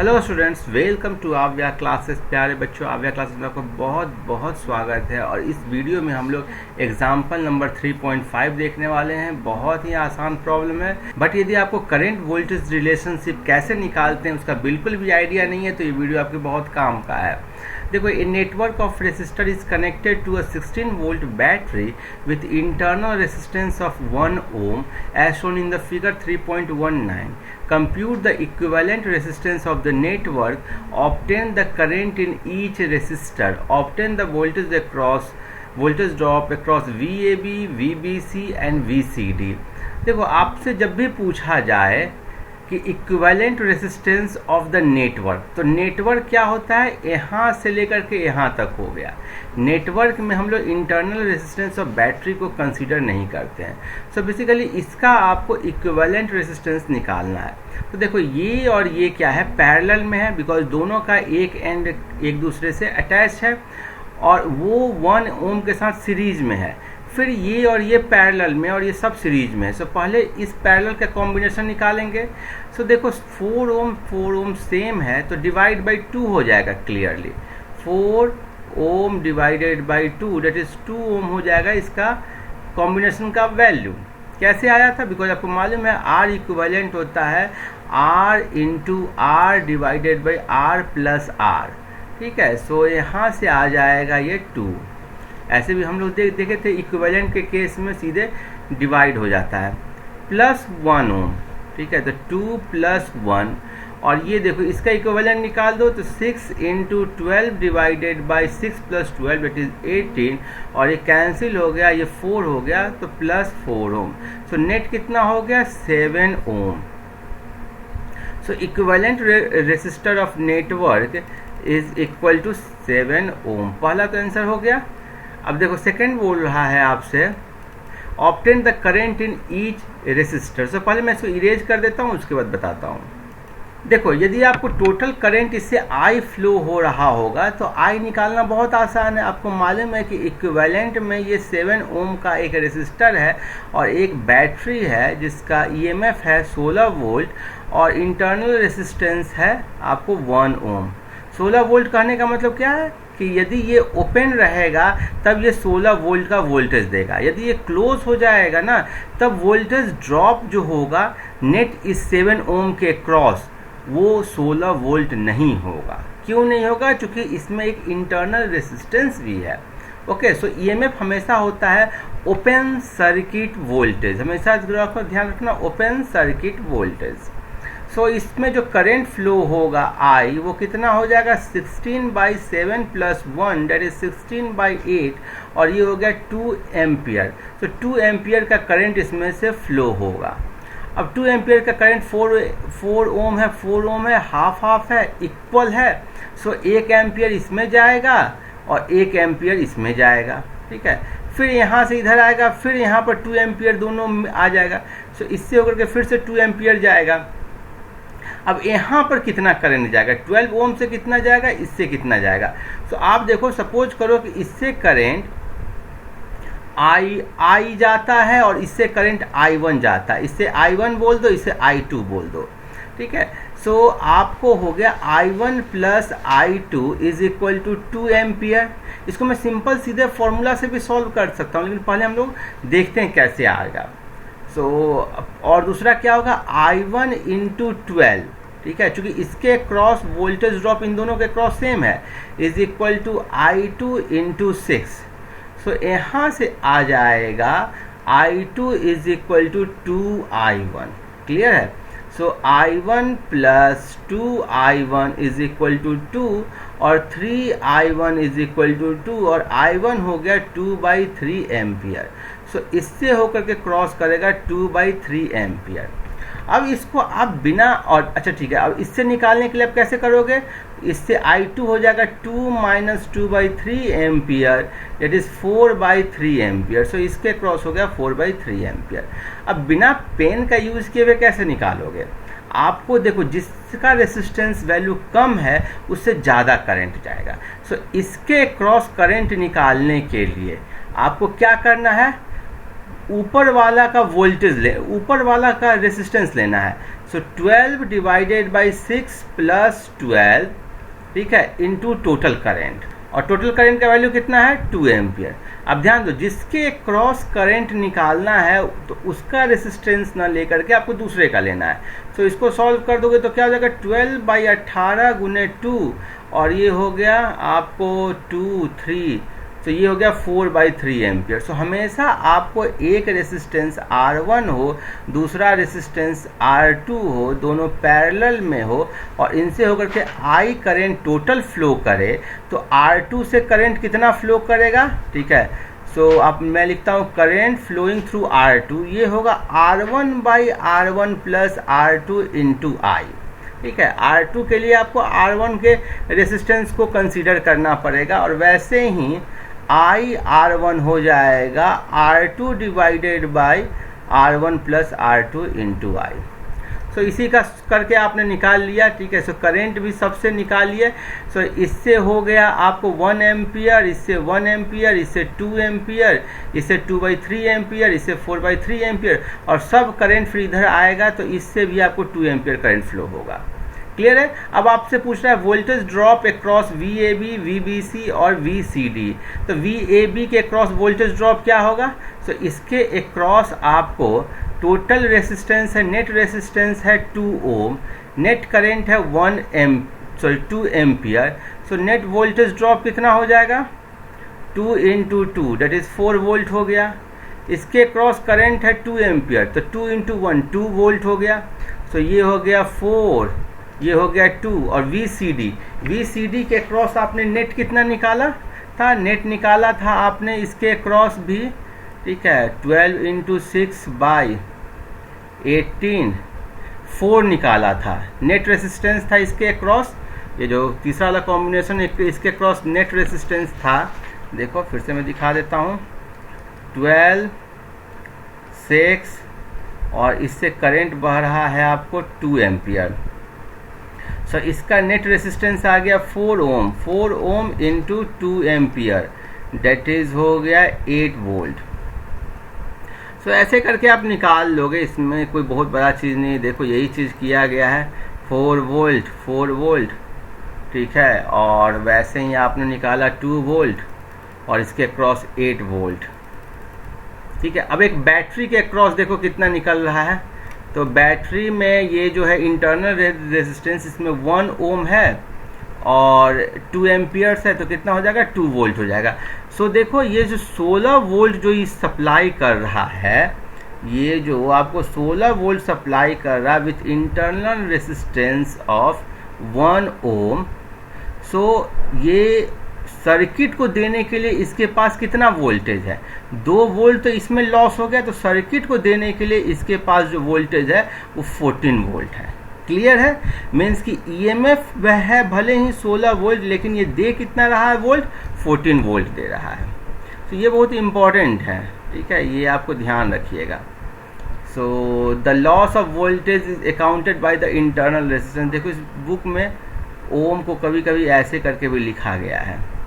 Hello students, welcome to आव्या classes. प्यारे बच्चों, आव्या क्लासेस में आपको बहुत बहुत स्वागत है। और इस वीडियो में हम लोग एग्जाम्पल नंबर 3.5 देखने वाले हैं। बहुत ही आसान प्रॉब्लम है, बट यदि आपको करंट वोल्टेज रिलेशनशिप कैसे निकालते हैं उसका बिल्कुल भी आइडिया नहीं है तो ये वीडियो आपके बहुत काम का है। देखो, a network of resistor is connected to a 16 volt battery with internal resistance of 1 ohm as shown in the figure 3.19. Compute the equivalent resistance of the network, obtain the current in each resistor, obtain the voltage drop across VAB, VBC and VCD. देखो, आपसे जब भी पूछा जाए कि equivalent resistance of the network, तो network क्या होता है, यहाँ से लेकर के यहाँ तक हो गया। नेटवर्क में हम लोग इंटरनल रेसिस्टेंस ऑफ बैटरी को कंसीडर नहीं करते हैं। सो बेसिकली इसका आपको इक्विवेलेंट रेसिस्टेंस निकालना है। तो देखो, ये और ये क्या है, पैरेलल में है, बिकॉज दोनों का एक एंड एक दूसरे से अटैच है और वो 1 ohm के साथ सीरीज में है। फिर ये और ये पैरेलल में और ये सब सीरीज में है। सो पहले इस पैरेलल का कॉम्बिनेशन निकालेंगे। सो देखो, 4 ohm सेम है तो डिवाइड बाई 2 हो जाएगा clearly. 4 ohm divided by 2 that is 2 ohm हो जाएगा इसका कॉम्बिनेशन का वैल्यू। कैसे आया था, बिकॉज आपको मालूम है आर इक्विवेलेंट होता है R into R divided by R plus R. ठीक है, सो यहाँ से आ जाएगा ये 2। ऐसे भी हम लोग देखे थे इक्विवेलेंट के केस में सीधे डिवाइड हो जाता है। प्लस 1 ohm, ठीक है, तो 2 प्लस 1। और ये देखो, इसका इक्विवेलेंट निकाल दो तो 6 into 12 divided by 6 plus 12 it is 18। और ये कैंसिल हो गया, ये 4 हो गया तो प्लस 4 ohm। सो नेट कितना हो गया, 7 ohm। So equivalent resistor of network is equal to 7 ohm। पहला तो आंसर हो गया। अब देखो, सेकंड बोल रहा है आपसे obtain the current in each resistor. So पहले मैं इसको इरेज कर देता हूँ, उसके बाद बताता हूँ। देखो, यदि आपको टोटल करंट इससे आई फ्लो हो रहा होगा तो आई निकालना बहुत आसान है। आपको मालूम है कि इक्विवेलेंट में ये 7 ohm का एक रेसिस्टर है और एक बैटरी है जिसका ईएमएफ है 16 वोल्ट और इंटरनल रेसिस्टेंस है आपको 1 ohm। 16 वोल्ट कहने का मतलब क्या है कि यदि ये ओपन रहेगा तब ये 16 वोल्ट का वोल्टेज देगा। यदि ये क्लोज हो जाएगा ना, तब वोल्टेज ड्रॉप जो होगा नेट इस 7 ohm के क्रॉस वो 16 वोल्ट नहीं होगा। क्यों नहीं होगा, क्योंकि इसमें एक इंटरनल रेसिस्टेंस भी है। ओके, सो ईएमएफ हमेशा होता है ओपन सर्किट वोल्टेज। हमेशा ध्यान रखना, ओपन सर्किट वोल्टेज। सो इसमें जो करंट फ्लो होगा आई वो कितना हो जाएगा, 16/7 प्लस 1 डेट इज 16/8 और ये हो गया 2 एम्पियर। तो 2 एम्पियर का करंट इसमें से फ्लो होगा। अब 2 एम्पियर का करंट 4 ohm है, 4 ohm है, हाफ हाफ है, इक्वल है। सो 1 एम्पियर इसमें जाएगा और 1 एम्पियर इसमें जाएगा। ठीक है, फिर यहाँ से इधर आएगा, फिर यहाँ पर 2 एम्पियर दोनों आ जाएगा। सो इससे होकर के फिर से 2 एम्पियर जाएगा। अब यहाँ पर कितना करंट जाएगा, 12 ohm से कितना जाएगा, इससे कितना जाएगा। तो आप देखो, सपोज करो कि इससे करंट आई जाता है और इससे करंट I1 जाता है। इससे I1 बोल दो, इससे I2 बोल दो। ठीक है, सो आपको हो गया I1 plus I2 is equal to 2 ampere. इसको मैं सिंपल सीधे फॉर्मूला से भी सॉल्व कर सकता हूँ, लेकिन पहले हम लोग देखते हैं कैसे आएगा। और दूसरा क्या होगा, I1 इंटू 12। ठीक है, चूंकि इसके क्रॉस वोल्टेज ड्रॉप इन दोनों के क्रॉस सेम है, is equal to I2 into 6। So यहाँ से आ जाएगा I2 is equal to 2I1। Clear है। So I1 plus 2I1 is equal to 2 और 3I1 इज इक्वल टू 2 और I1 हो गया 2/3 एम्पियर। सो इससे होकर के क्रॉस करेगा 2/3 एम्पियर। अब इसको आप बिना और अच्छा ठीक है, अब इससे निकालने के लिए आप कैसे करोगे, इससे I2 हो जाएगा 2 minus 2/3 ampere that is 4/3 ampere. So इसके क्रॉस हो गया 4/3 एम्पियर। अब बिना पेन का यूज किए हुए कैसे निकालोगे, आपको देखो जिसका रेसिस्टेंस वैल्यू कम है उससे ज़्यादा करंट जाएगा। सो इसके क्रॉस करंट निकालने के लिए आपको क्या करना है, ऊपर वाला का वोल्टेज ऊपर वाला का रेसिस्टेंस लेना है। सो 12 डिवाइडेड बाई 6 प्लस 12, ठीक है, इनटू टोटल करंट, और टोटल करंट का वैल्यू कितना है 2 एम्पियर। अब ध्यान दो, जिसके क्रॉस करंट निकालना है तो उसका रेसिस्टेंस ना लेकर के आपको दूसरे का लेना है। तो इसको सॉल्व कर दोगे तो क्या हो जाएगा 12/18 गुने 2, और ये हो गया आपको 2 3, तो ये हो गया 4/3 एम्पियर। सो हमेशा आपको एक रेसिस्टेंस R1 हो, दूसरा रेसिस्टेंस R2 हो, दोनों पैरेलल में हो, और इनसे होकर के I करंट टोटल फ्लो करे तो R2 से करंट कितना फ्लो करेगा, ठीक है। सो अब मैं लिखता हूँ करंट फ्लोइंग थ्रू R2, ये होगा R1/R1 plus R2 into I, ठीक है। R2 के लिए आपको R1 के रेसिस्टेंस को कंसीडर करना पड़ेगा, और वैसे ही I R1 हो जाएगा R2 divided by R1 plus R2 into I। सो इसी का करके आपने निकाल लिया, ठीक है। सो करंट भी सबसे निकालिए। सो इससे हो गया आपको 1 एम्पियर, इससे 1 एम्पियर, इससे 2 एम्पियर, इससे 2/3 एम्पियर, इससे 4/3 एम्पियर, और सब करंट फिर इधर आएगा तो इससे भी आपको 2 एम्पियर करंट फ्लो होगा। क्लियर है। अब आपसे पूछ रहा है voltage drop across VAB, VBC और VCD। तो VAB के अक्रॉस वोल्टेज ड्रॉप क्या होगा? तो इसके अक्रॉस आपको टोटल रेसिस्टेंस है, नेट रेसिस्टेंस है 2 ओम, नेट करंट है 2 ampere. So net voltage drop कितना हो जाएगा 2 × 2 दैट इज 4 वोल्ट हो गया। इसके क्रॉस करंट है 2 एम्पियर, तो 2 × 1 2 वोल्ट हो गया। सो ये हो गया 4, ये हो गया 2। और VCD के क्रॉस आपने नेट कितना निकाला था? नेट निकाला था आपने इसके क्रॉस भी, ठीक है, 12 × 6/18 4 निकाला था। नेट रेसिस्टेंस था इसके क्रॉस, ये जो तीसरा वाला कॉम्बिनेशन इसके क्रॉस नेट रेसिस्टेंस था। देखो फिर से मैं दिखा देता हूँ, 12 6 और इससे करंट बह रहा है आपको 2 एम्पियर। सो इसका नेट रेसिस्टेंस आ गया 4 ohm, 4 ohm into 2 ampere, that is हो गया 8 वोल्ट। सो ऐसे करके आप निकाल लोगे, इसमें कोई बहुत बड़ा चीज़ नहीं। देखो यही चीज़ किया गया है, 4 वोल्ट, ठीक है, और वैसे ही आपने निकाला 2 वोल्ट और इसके क्रॉस 8 वोल्ट, ठीक है। अब एक बैटरी के क्रॉस देखो कितना निकल रहा है। तो बैटरी में ये जो है इंटरनल रेजिस्टेंस इसमें 1 ओम है और 2 एम्पियर्स है, तो कितना हो जाएगा 2 वोल्ट हो जाएगा। सो देखो ये जो 16 वोल्ट जो ये सप्लाई कर रहा है, ये जो आपको 16 वोल्ट सप्लाई कर रहा है विथ इंटरनल रेजिस्टेंस ऑफ 1 ओम। सो ये सर्किट को देने के लिए इसके पास कितना वोल्टेज है? 2 वोल्ट तो इसमें लॉस हो गया, तो सर्किट को देने के लिए इसके पास जो वोल्टेज है वो 14 वोल्ट है। क्लियर है? मीन्स कि EMF वह है भले ही 16 वोल्ट, लेकिन ये दे कितना रहा है वोल्ट? 14 वोल्ट दे रहा है। तो ये बहुत इंपॉर्टेंट है, ठीक है, ये आपको ध्यान रखिएगा। So the loss of voltage is accounted by the internal resistance. देखो इस बुक में ओम को कभी कभी ऐसे करके भी लिखा गया है।